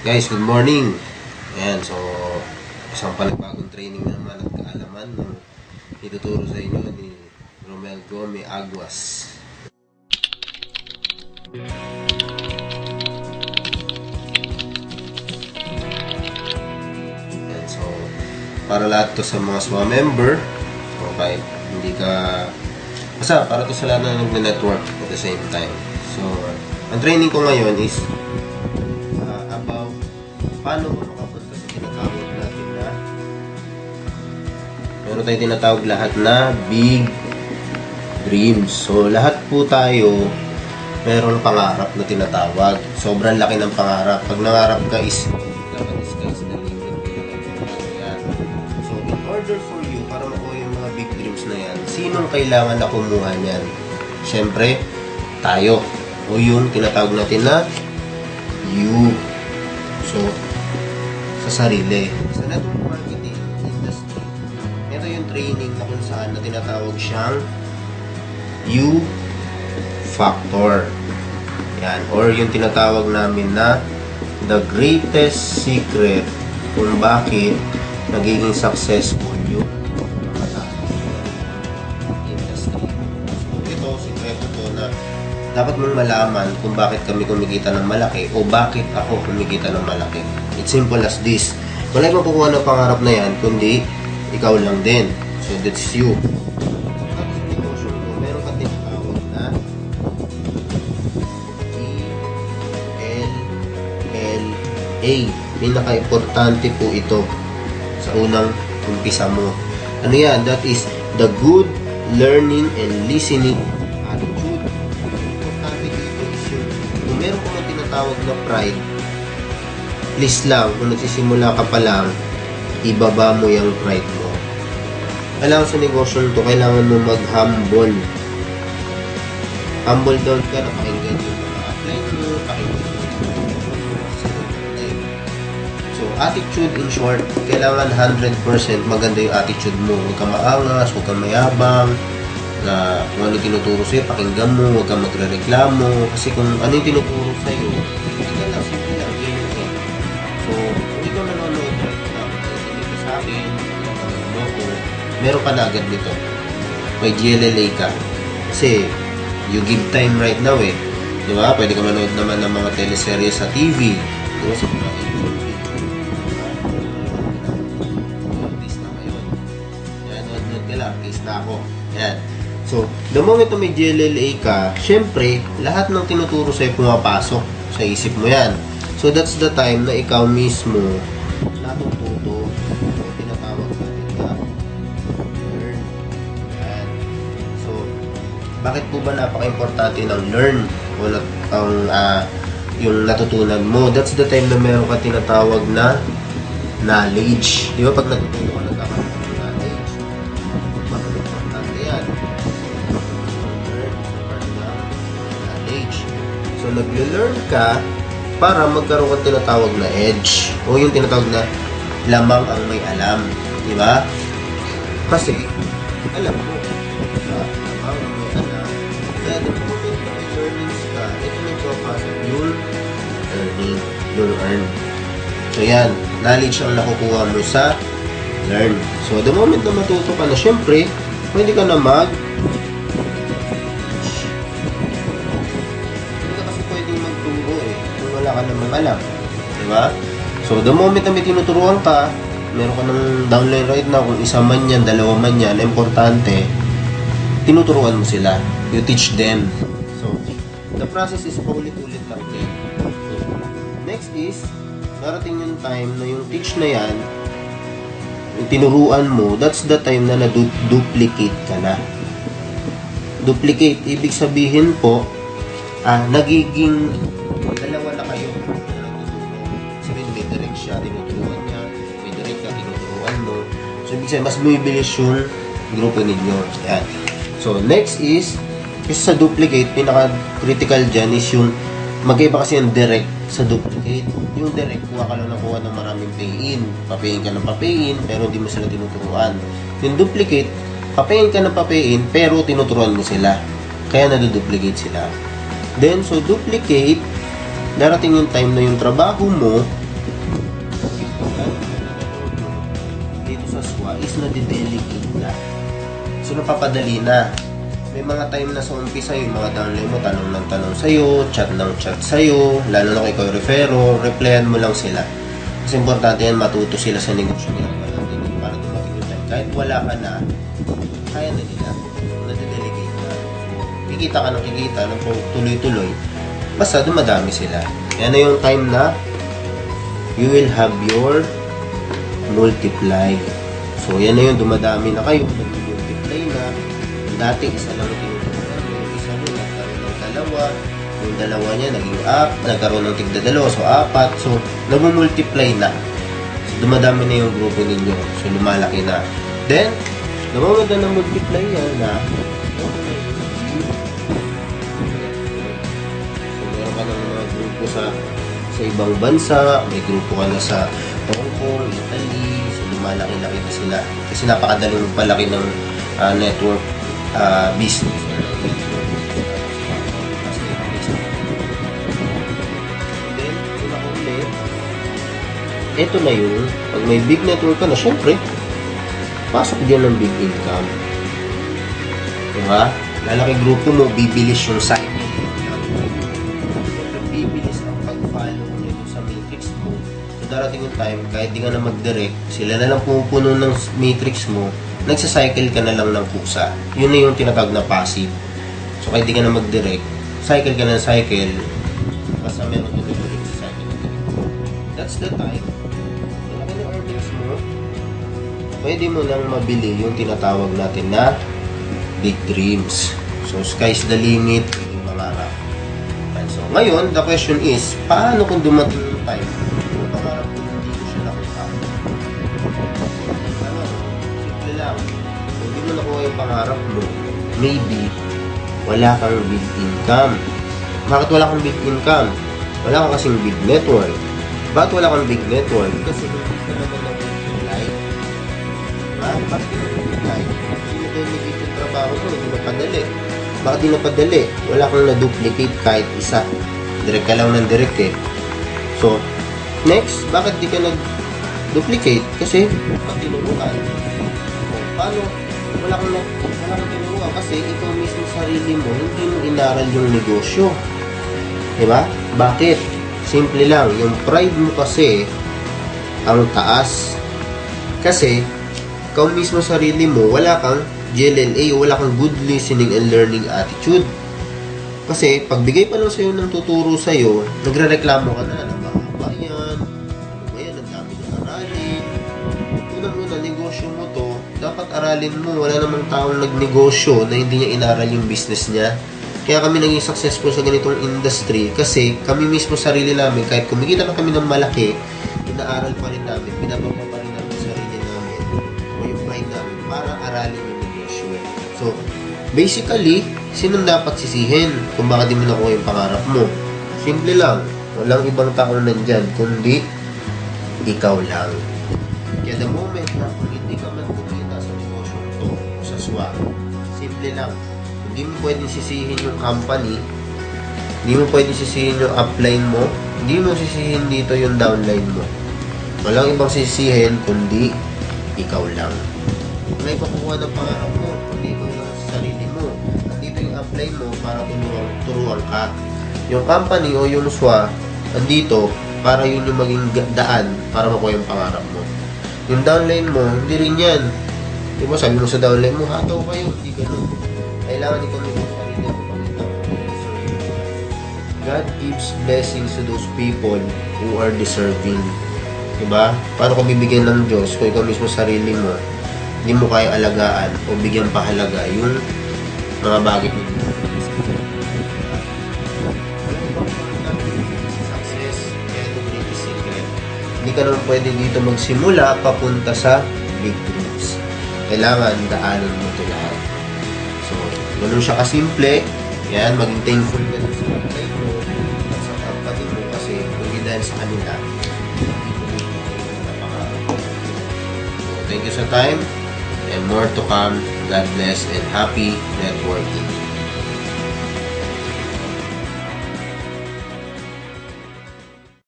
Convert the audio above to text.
Guys, good morning. Ayan, so isang panibagong training naman at kaalaman ng ituturo sa inyo ni Romel Gome Aguas. Ayan, so para lahat to sa mga SWA member, okay, hindi ka basta para to sa lahat na nagne-network at the same time. So, ang training ko ngayon is about paano mo makapunta sa tinatawag natin na meron tayong tinatawag lahat na big dreams. So, lahat po tayo meron pangarap na tinatawag. Sobrang laki ng pangarap. Pag nangarap ka is dapat sky's the limit. Yan. So, in order for you, para makuha yung mga big dreams na yan, sinong kailangan na kumuha niyan? Siyempre, tayo. O yung tinatawag natin na you. So, sa sarili. Sa network marketing industry, ito yung training na kung saan na tinatawag siyang you factor. Yan. Or yung tinatawag namin na the greatest secret kung bakit nagiging successful yung mga industry. So, ito, sikreto to na dapat mong malaman kung bakit kami kumikita ng malaki o bakit ako kumikita ng malaki. It's simple as this. Wala yung makukuha ng pangarap na yan, kundi ikaw lang din. So, that's you. At sa negosyo mo, meron ka tinatawag na ELLA. Pinaka-importante po ito sa unang umpisa mo. Ano yan? That is the good learning and listening attitude. Importante dito is yun. Kung meron ko na tinatawag na pride, please lang, kung nagsisimula ka pa lang, ibaba mo yung pride mo. Kailangan sa negosyo nito, kailangan mo mag-humble. Humble down ka na pakinggan yung mga upline mo, pakinggan yung so, attitude in short, kailangan 100% maganda yung attitude mo. Huwag ka maangas, huwag ka mayabang, na kung ano tinuturo sa'yo, pakinggan mo, huwag ka magre-reklamo. Kasi kung ano yung tinuturo sa'yo, hindi lang, simple lang, genuine. So, kung ikaw nanonood na dito sa akin, mo ko, meron ka na agad dito. May GLLA ka. Kasi, you give time right now eh. Di ba? Pwede ka manood naman ng mga teleserye sa TV. Di ba? So, artist na ngayon. Yan, nood ka lang. Artist na ako. Yan. So, the moment na may GLLA ka, syempre, lahat ng tinuturo sa'yo pumapasok sa isip mo yan. So, that's the time na ikaw mismo natututo o tinatawag natin na learn. Yan. So, bakit po ba napaka-importante ng learn o yung natutunan mo? That's the time na meron ka tinatawag na knowledge. Di ba pag natutunan ka nagkakaroon ng knowledge, makaka-importante yan. Knowledge. So, nag-learn ka para magkaroon ka tinatawag na edge o yung tinatawag na lamang ang may alam. Di ba? Kasi, alam mo, lamang ang may alam. Kaya the moment na may learnings ka, ito nagpapasok yung learning, yung earn. So, yan. Knowledge ang nakukuha mo sa learn. So, the moment na matuto ka na, syempre, pwede ka na wala ka namang alam. Diba? So, the moment na may tinuturuan ka, meron ka ng downline right now, kung isa man yan, dalawa man yan, importante, tinuturuan mo sila. You teach them. So, the process is paulit-ulit lang din. So, next is, darating yung time na yung teach na yan, yung tinuruan mo, that's the time na na-duplicate ka na. Duplicate, ibig sabihin po, nagiging dalawa na kayo na nagtuturo. Sabihin, may direct siya, tinuturuan niya, may direct ka, tinuturuan mo. So, ibig sabihin, mas bumibilis yung grupo ninyo. Yan. So, next is, kasi sa duplicate, pinaka-critical dyan is yung magkaiba kasi yung direct sa duplicate. Yung direct, kuha ka lang ng kuha ng maraming pay-in. Papayin ka ng papayin, pero hindi mo sila tinuturuan. Yung duplicate, papayin ka ng papayin, pero tinuturuan mo sila. Kaya naduduplicate sila. Then, so duplicate, darating yung time na yung trabaho mo mas nade-delegate na. So, napapadali na. May mga time na sa umpisa yung mga downline mo, tanong ng tanong sa'yo, chat ng chat sa'yo, lalo na kung ikaw refero, replyan mo lang sila. Kasi importante yan, matuto sila sa negosyo nila para dumating yung time. Kahit wala ka na, kaya na nila. Nade-delegate na. Kikita ka ng kikita, tuloy-tuloy. Basta dumadami sila. Yan na yung time na you will have your multiply. So, yan na yung dumadami na kayo. Multiply na. Dati, isa lang tinuturuan. Yung isa mo, nagkaroon ng dalawa. Yung dalawa niya, nagkaroon ng tigda-dalawa. So, 4. So, nag-multiply na. So, dumadami na yung grupo ninyo. So, lumalaki na. Then, the moment na multiply yan na, so, meron ka ng mga grupo sa ibang bansa. May grupo ka na sa Hong Kong, Italy. So, lumalaki-laki na sila. Kasi napakadaling magpalaki ng network business. Then, ulit, ito na yung, pag may big network ka na, syempre, pasok dyan ng big income. Diba? Lalaki grupo mo, bibilis yung cycle. Bibilis ang pag-follow nyo sa matrix mo. So, darating yung time, kahit di ka na mag-direct, sila na lang pumupuno ng matrix mo, nagsa-cycle ka na lang ng kusa. Yun na yung tinatawag na passive. So, kahit di ka na mag-direct, cycle ka ng cycle, basta meron yung direct sa cycle. That's the time. Malaki na earnings mo, pwede mo nang mabili yung tinatawag natin na big dreams. So, sky's the limit, yung pangarap. And so, ngayon, the question is, paano kung dumating yung time, yung pangarap ko hindi ko siya nakuha? Kung hindi mo nakuha yung pangarap mo, maybe wala kang big income. Bakit wala kang big income? Wala kang kasing big network. Bakit wala kang big network? Kasi hindi ka naman nag-multiply. Bakit hindi nag-multiply? Kasi nag-delegate yung trabaho mo, hindi napadali. Bakit hindi napadali? Wala kang na-duplicate kahit isa. Direct ka lang ng direct eh. So, next, bakit di ka nag-duplicate? Kasi, patinuruan. Paano? Wala kang tinuruan kasi ikaw mismo sarili mo, hindi mo inaral yung negosyo. Diba? Bakit? Simple lang. Yung pride mo kasi ang taas. Kasi, ikaw mismo sarili mo, wala kang GLLA, wala kang good listening and learning attitude. Kasi, pagbigay pa lang sa'yo ng tuturo sa'yo, nagre-reklamo ka na, mahaba yan, ano ba yan, ang dami ng aralin. Unang-una, negosyo mo to, dapat aralin mo. Wala namang taong nagnegosyo na hindi niya inaral yung business niya. Kaya kami naging successful sa ganitong industry kasi kami mismo sarili namin, kahit kumikita na kami ng malaki, inaaral pa rin namin, pinapapa pa rin namin sarili namin o yung pride namin para aralin yung negosyo. So, basically, sinong dapat sisihin kung bakit di mo nakuha yung pangarap mo? Simple lang. Walang ibang taong nandyan, kundi ikaw lang. Kaya the moment na kung hindi ka man kumita sa negosyo to, sa SWA, simple lang. Hindi mo pwedeng sisihin yung company, hindi mo pwedeng sisihin yung upline mo, hindi mo sisihin dito yung downline mo. Walang ibang sisihin, kundi ikaw lang. May pakukuha ng pangarap mo, kundi ikaw lang sa sarili mo. At dito yung upline mo para turuan ka. Yung company o yung SWA, andito para yun yung maging daan para makuha yung pangarap mo. Yung downline mo, hindi rin yan. Di ba, sabi mo sa downline mo, hataw kayo, hindi ganun. Kailangan ikaw mo yung sarili mo pagkita. God gives blessings to those people who are deserving. Diba? Paano kung bibigyan ng Diyos kung ikaw mismo sarili mo, hindi mo kaya alagaan o bigyan pahalaga yung mga bagay mo. Success, kaya ito greatest secret. Hindi ka naman pwede dito magsimula papunta sa big dreams. Kailangan daanan mo ito lahat. So, ganun siya kasimple. Yan, maging thankful ka sa kapatid mo at sa kapatid mo kasi hindi dahil sa kanila. So, thank you sa time and more to come. God bless and happy networking.